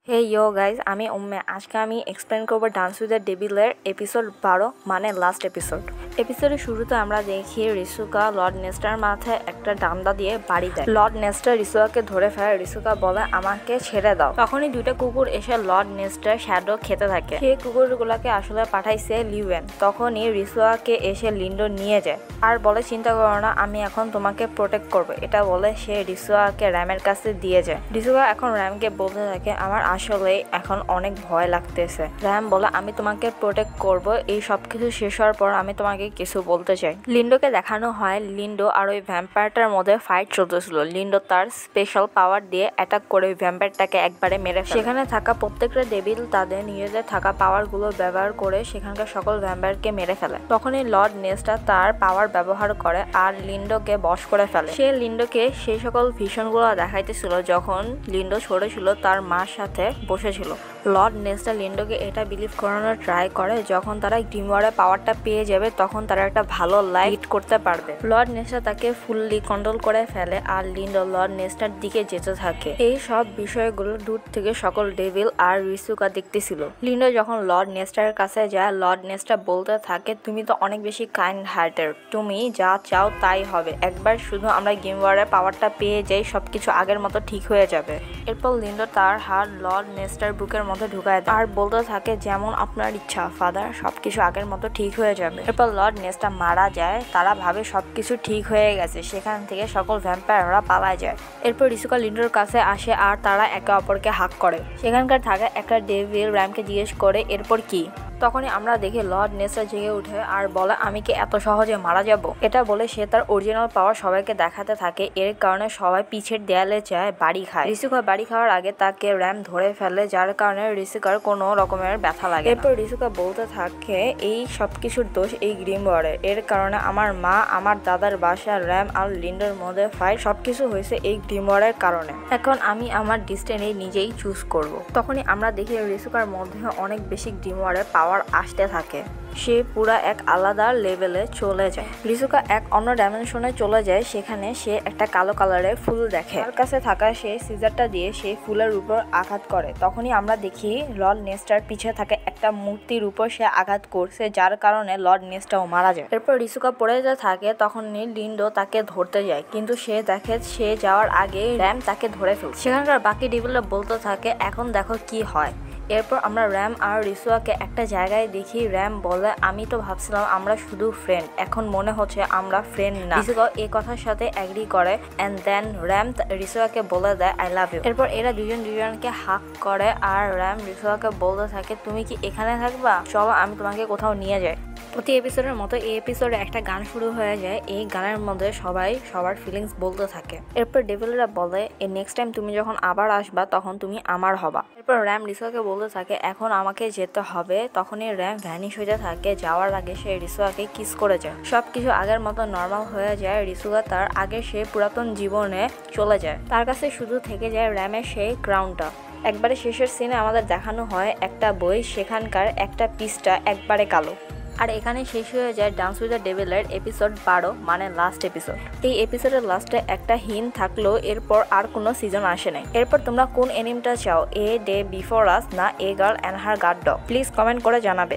হে ইয়ো guys, আমি উম্মে। আজকে আমি এক্সপ্লেন করবো ডান্স উইথ দ্য ডেভিলের এপিসোড 12 মানে লাস্ট এপিসোডের শুরুতে আমরা দেখি রিসুকা লর্ড নেস্টার মাথায় একটা ডান্ডা দিয়ে বাড়ি দেয়। লর্ড নেস্টার রিসুকাকে ধরে ফেলে। রিসুকা বলে আমাকে ছেড়ে দাও। তখনই দুইটা কুকুর এসে লর্ড নেস্টার শ্যাডো খেতে থাকে। সেই কুকুরগুলোকে আসলে পাঠাইছে লিওয়েন। তখনই রিসুকাকে এসে লিন্ডো নিয়ে যায় আর বলে চিন্তা করো না, আমি এখন তোমাকে প্রোটেক্ট করবো। এটা বলে সে রিসুকাকে র্যামের কাছে দিয়ে যায়। রিসুকা এখন র্যামকে বলতে থাকে আমার আসলে এখন অনেক ভয় লাগতেছে। র্যাম বলে আমি তোমাকে প্রোটেক্ট করব, এই সবকিছু শেষ হওয়ার পর আমি তোমাকে কিছু বলতে চাই। লিন্ডোকে দেখানো হয় লিন্ডো আর ওই ভ্যাম্পায়ারটার মধ্যে ফাইট চলতেছিল। লিন্ডো তার স্পেশাল পাওয়ার দিয়ে অ্যাটাক করে ওই ভ্যাম্পায়ারটাকে একবারে মেরে ফেলে। সেখানে থাকা প্রত্যেকটা ডেভিল তাদের নিজেদের থাকা পাওয়ার গুলো ব্যবহার করে সেখানকার সকল ভ্যাম্পায়ারকে মেরে ফেলে। তখনই লর্ড নেস্টার তার পাওয়ার ব্যবহার করে আর লিন্ডোকে বশ করে ফেলে। সে লিন্ডোকে সেই সকল ভিশন গুলো দেখাইতেছিল যখন লিন্ডো ছোট ছিল, তার মার সাথে বসেছিল। লর্ড নেস্টার লিন্ডোকে এটা বিলিভ করানোর ট্রাই করে যখন তারা গ্রিম ওয়ারের পাওয়ারটা পেয়ে যাবে তখন তারা একটা ভালো লাইট করতে পারবে। লর্ড নেস্টার তাকে ফুললি কন্ট্রোল করে ফেলে আর লিন্ডো লর্ড নেস্টার দিকে যেতে থাকে। এই সব বিষয়গুলো দূর থেকে সকল ডেভিল আর রিসুকা দেখতেছিল। লিন্ডো যখন লর্ড নেস্টারের কাছে যায়, লর্ড নেস্টার বলতে থাকে তুমি তো অনেক বেশি কাইন্ড হার্টেড, তুমি যা চাও তাই হবে, একবার শুধু আমরা গ্রিম ওয়ারের পাওয়ারটা পেয়ে যাই সবকিছু আগের মতো ঠিক হয়ে যাবে। এরপর লিন্ডো তার হাত লর্ড নেস্টার বুকের মধ্যে ঢুকায় দেয় আর বলতে থাকে যেমন আপনার ইচ্ছা ফাদার, সবকিছু আগের মতো ঠিক হয়ে যাবে। এরপর লর্ড নেস্টার মারা যায়। তারা ভাবে সবকিছু ঠিক হয়ে গেছে। সেখান থেকে সকল ভ্যাম্পায়াররা পালায় যায়। এরপর রিসুকা লিন্ডোর কাছে আসে আর তারা একে অপরকে হাক করে। সেখানকার থাকা একটা ডেভিল র্যামকে জিজ্ঞেস করে এরপর কি। তখনই আমরা দেখি লর্ড নেস্টার জেগে উঠে আর বলে আমি কি এত সহজে মারা যাব। এটা বলে সে তার অরিজিনাল পাওয়ার সবাইকে দেখাতে থাকে। এর কারণে সবাই পিছের দেয়ালে যায় বাড়ি খায়। রিসুকা বাড়ি খাওয়ার আগে তাকে র্যাম ধরে ফেলে, যার কারণে রিসুকার কোনো রকমের ব্যথা লাগে। এরপর রিসুকা বলতে থাকে এই সবকিছুর দোষ এই গ্রিম ওয়ারের। এর কারণে আমার মা, আমার দাদার বাসা, র্যাম আর লিন্ডোর মধ্যে ফাইট, সবকিছু হয়েছে এই গ্রিম ওয়ারের কারণে। এখন আমি আমার ডিস্টিনি নিজেই চুজ করব। তখনই আমরা দেখি রিসুকার মধ্যে অনেক বেশি গ্রিম ওয়ারের পাওয়ার আসতে থাকে। সে পুরা এক আলাদা লেভেলে চলে যায়। রিসুকা এক অন্য ডাইমেনশনে চলে যায়। সেখানে সে একটা কালো কালারের ফুল দেখে। তার কাছে থাকা সেই সিজারটা দিয়ে সেই ফুলের উপর আঘাত করে। তখনই আমরা দেখি লর্ড নেস্টার পিছে থাকে একটা মূর্তির উপর সে আঘাত করছে, যার কারণে লর্ড নেস্টাও মারা যায়। এরপর রিসুকা পড়ে যা থাকে তখনই লিন্ডো তাকে ধরতে যায়, কিন্তু সে দেখে সে যাওয়ার আগে র্যাম তাকে ধরে ফেলছে। সেখানকার বাকি ডেভিলরা বলতে থাকে এখন দেখো কি হয়। এরপর আমরা র্যাম আর রিসুয়াকে একটা জায়গায় দেখি। র্যাম বলে আমি তো ভাবছিলাম আমরা শুধু ফ্রেন্ড, এখন মনে হচ্ছে আমরা ফ্রেন্ড না। রিসুয়া এই কথার সাথে এগ্রি করে এন্ড দেন র্যাম রিসুয়াকে বলে দেয় আই লাভ ইউ। এরপর এরা দুজনকে হাক করে আর র্যাম রিসুয়াকে বলতে থাকে তুমি কি এখানে থাকবা, চলো আমি তোমাকে কোথাও নিয়ে যাই। প্রতি এপিসোডের মতো এই এপিসোডে একটা গান শুরু হয়ে যায়। এই গানের মধ্যে সবাই সবার ফিলিংস বলতে থাকে। এরপর ডেভিলরা বলে নেক্সট টাইম তুমি যখন আবার আসবা তখন তুমি আমার হবা। এরপর র্যাম রিসুয়াকে বলতে থাকে এখন আমাকে যেতে হবে। তখনই র্যাম ভ্যানিশ হয়ে থাকে। যাওয়ার আগে সে রিসুয়াকে কিস করে যায়। সবকিছু আগের মতো নর্মাল হয়ে যায়। রিসুয়া তার আগে সে পুরাতন জীবনে চলে যায়। তার কাছে শুধু থেকে যায় র্যামের সেই ক্রাউনটা। একবারে শেষের সিনে আমাদের দেখানো হয় একটা বই, সেখানকার একটা পিসটা একবারে কালো। আর এখানে শেষ হয়ে যায় ডান্স উইথ দ্য ডেভিলের এপিসোড 12 মানে লাস্ট এপিসোড। এই এপিসোডের লাস্টে একটা হিন্ট থাকলেও এরপর আর কোনো সিজন আসে নাই। এরপর তোমরা কোন অ্যানিমেটা চাও, এ ডে বিফোর আস না a girl and her guard dog, please comment করে জানাবে।